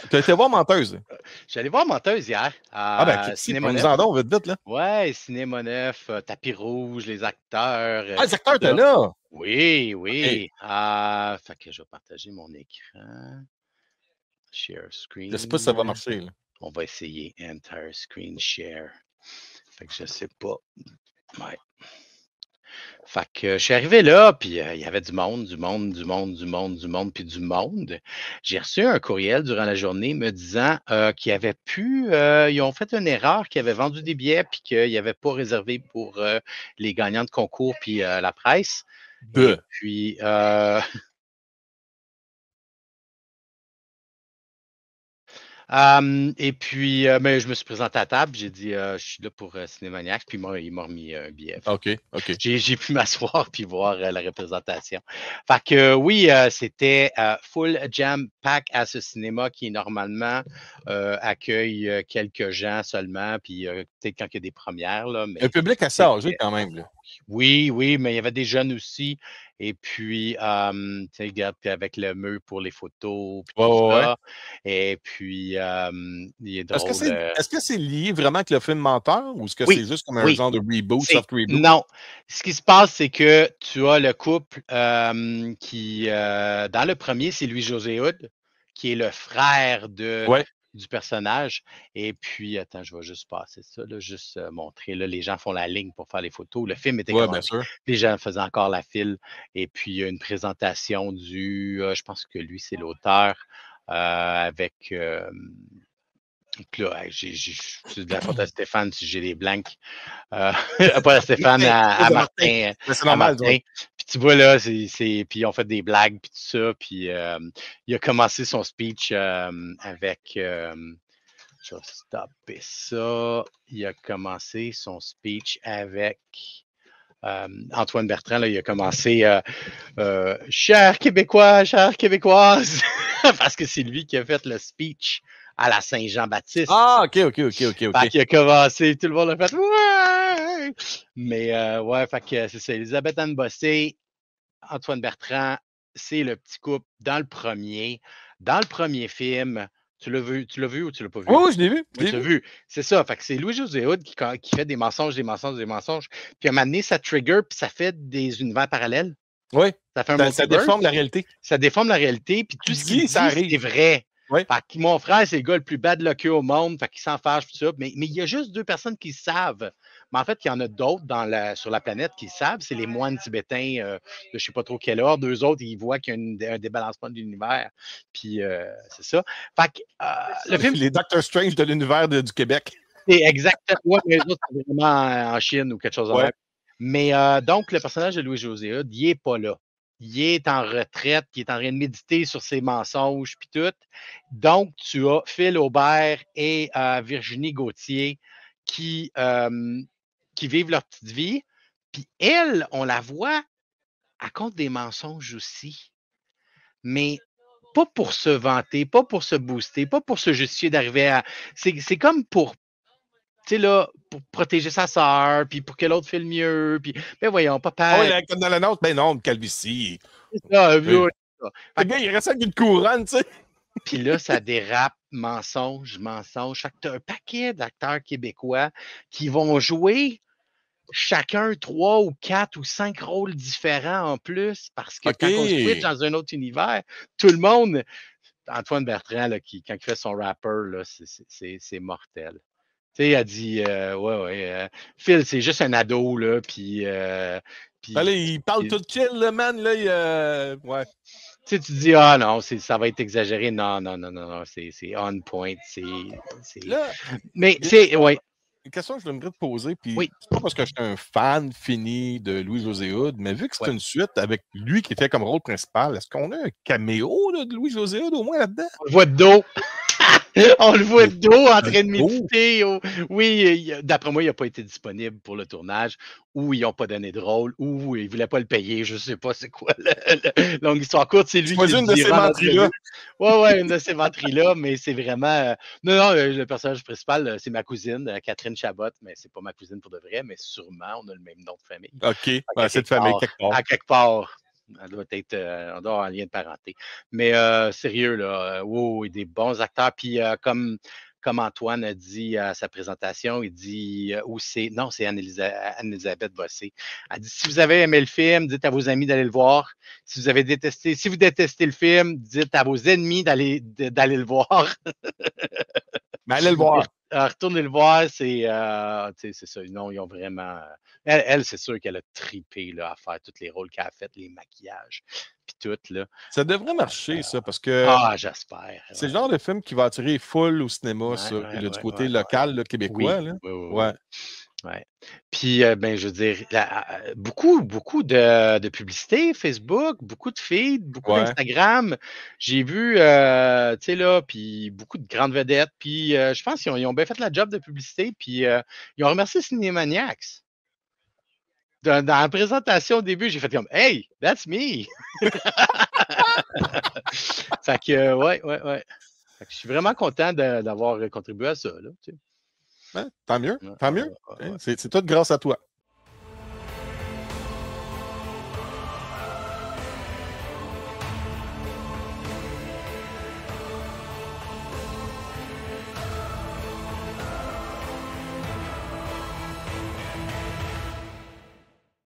Tu as été voir Menteuse? J'allais voir Menteuse hier Ah, ben, à si, Cinéma Neuf. parle-nous-en donc, vite, vite, là. Ouais, Cinéma Neuf, tapis rouge, les acteurs, Ah, les acteurs tout étaient ça. là! Oui, OK. oui. Fait que je vais partager mon écran. Share Je sais pas si ça va screen. marcher, là. On va essayer Entire Screen Share. Fait que je sais pas. Ouais. Fait que je suis arrivé là, puis il y avait du monde, du monde, du monde, du monde, du monde, puis du monde. J'ai reçu un courriel durant la journée me disant qu'ils avaient pu, ils ont fait une erreur, qu'ils avaient vendu des billets, puis qu'ils n'avaient pas réservé pour les gagnants de concours, puis la presse. Et De. puis, mais je me suis présenté à table, j'ai dit je suis là pour Cinémaniac, puis moi, il m'a remis un billet. OK, OK. J'ai pu m'asseoir puis voir la représentation. Fait que oui, c'était full jam pack à ce cinéma qui normalement accueille quelques gens seulement, puis peut-être quand il y a des premières, là, Un mais public assez âgé, quand même, là. oui, oui, mais il y avait des jeunes aussi. Et puis, tu sais, regarde, puis avec le mur pour les photos, puis Ouais, tout ouais, ouais. ça. Et puis, il est Est-ce que drôle. c'est est-ce que c'est lié vraiment avec le film Menteur ou est-ce que Oui, c'est juste comme un oui, genre de reboot, c'est soft reboot? non. Ce qui se passe, c'est que tu as le couple qui, dans le premier, c'est Louis-José Hood, qui est le frère Ouais, du personnage. Et puis, attends, je vais juste passer ça, là, juste montrer. Là, les gens font la ligne pour faire les photos. Le film était ouais, bien commencé. sûr. Les gens faisaient encore la file. Et puis, il y a une présentation je pense que lui, c'est l'auteur, avec. Puis là, c'est de la faute à Stéphane si j'ai des blanks. Euh, pas à Stéphane, Martin, à de Martin. Martin. Ben, c'est À normal, Martin. ouais. Puis tu vois là, puis ils ont fait des blagues, puis tout ça. Puis il a commencé son speech avec. Je vais stopper ça. Il a commencé son speech avec. Antoine Bertrand, là, il a commencé chers Québécois, chères Québécoises, parce que c'est lui qui a fait le speech à la Saint-Jean-Baptiste. Ah, OK, OK, OK, OK, Fait OK. qu'il a commencé, tout le monde a fait ouais! Mais ouais, fait que c'est ça. Elisabeth Anne Bossé, Antoine Bertrand, c'est le petit couple dans le premier. Dans le premier film, tu l'as vu ou tu l'as pas Oui, vu? oui, je l'ai vu, je Oui, l'ai tu l'as vu. vu. C'est ça. Fait que c'est Louis-José Hood qui fait des mensonges, des mensonges, des mensonges. Puis à un moment donné, ça trigger, puis ça fait des univers parallèles. Oui, Ça fait un ça déforme multiverse. la réalité. Ça déforme la réalité, puis Tu tout ce qu'il dis, ça dit, c'est arrive. vrai. Oui. Fait que mon frère, c'est le gars le plus bad lucké au monde, fait qu'il s'en fâche, tout ça. Mais il y a juste deux personnes qui savent. Mais en fait, il y en a d'autres sur la planète qui savent. C'est les moines tibétains de je ne sais pas trop quel ordre. Deux autres, ils voient qu'il y a un débalancement de l'univers. Puis c'est ça. Fait que le film, Les Doctor Strange de l'univers du Québec. c'est exactement. Ouais, mais les autres, c'est vraiment en Chine ou quelque chose de Ouais. même. Mais donc, le personnage de Louis-José Hood, il n'est pas là. Il est en retraite, il est en train de méditer sur ses mensonges, puis tout. Donc, tu as Phil Aubert et Virginie Gauthier qui, qui vivent leur petite vie. Puis elle, on la voit, elle compte des mensonges aussi. Mais pas pour se vanter, pas pour se booster, pas pour se justifier d'arriver à. C'est comme pour tu sais, là, pour protéger sa sœur, puis pour que l'autre file mieux, puis, ben voyons, Ah oui, papa, comme dans la nôtre, ben non, calvitie. c'est ça, Oui. vieux, c'est ça. Le Fait que- gars, il reste avec une couronne, tu sais. Puis là, ça dérape, mensonge, mensonge. Fait que t'as un paquet d'acteurs québécois qui vont jouer chacun 3 ou 4 ou 5 rôles différents en plus, parce que quand on switch OK. dans un autre univers, tout le monde, Antoine Bertrand, là, quand il fait son rapper, là, c'est mortel. Tu sais, elle dit, ouais, ouais, Phil, c'est juste un ado, là, Ben là, puis, il parle tout chill, le man, là, ouais. tu sais, tu dis, ah non, ça va être exagéré. Non, non, non, non, non, c'est on point. Là, Mais il y a c'est, ouais, une question que je voudrais te poser, puis oui, c'est pas parce que je suis un fan fini de Louis-José Hood, mais vu que c'est ouais. une suite avec lui qui était comme rôle principal, est-ce qu'on a un caméo là, de Louis-José Hood au moins là-dedans? On le voit de dos. On le voit de dos en train de Oh! méditer. Oui, d'après moi, il n'a pas été disponible pour le tournage, ou ils n'ont pas donné de rôle, ou ils ne voulaient pas le payer. Je ne sais pas c'est quoi. Longue histoire courte, c'est lui qui Choisis le une de dit ces en entrevue. menteries-là. Ouais, ouais, une de ces menteries-là, mais c'est vraiment. Non, non, le personnage principal, c'est ma cousine, Catherine Chabot, mais c'est pas ma cousine pour de vrai, mais sûrement, on a le même nom de famille. OK. Fait Ben, qu'à c'est de quelque famille, part, quelque part. à quelque part, Elle doit être, on doit avoir un lien de parenté. Mais sérieux, là, oui, des bons acteurs. Puis comme Antoine a dit à sa présentation, il dit, non, c'est Anne-Elisabeth Bossé. Elle dit, si vous avez aimé le film, dites à vos amis d'aller le voir. Si vous détestez le film, dites à vos ennemis d'aller le voir. Mais allez le voir. Retournez le voir, c'est ça. Non, ils ont vraiment. Elle c'est sûr qu'elle a tripé là, à faire tous les rôles qu'elle a fait, les maquillages, puis tout. Là. Ça devrait marcher, ça, parce que Ah, j'espère. c'est le genre de film qui va attirer full au cinéma, ça. Puis là, du côté local, là, québécois. Oui, là. oui. Ouais. Puis, ben, je veux dire, beaucoup de publicité, Facebook, beaucoup de feeds, beaucoup d'Instagram. J'ai vu, tu sais, là, puis beaucoup de grandes vedettes. Puis, je pense qu'ils ont bien fait la job de publicité. Puis, ils ont remercié Cinémaniacs. Dans la présentation au début, j'ai fait comme Hey, that's me! Fait que, ouais. Fait que je suis vraiment content d'avoir contribué à ça. Là, tu sais. Tant mieux. C'est tout grâce à toi.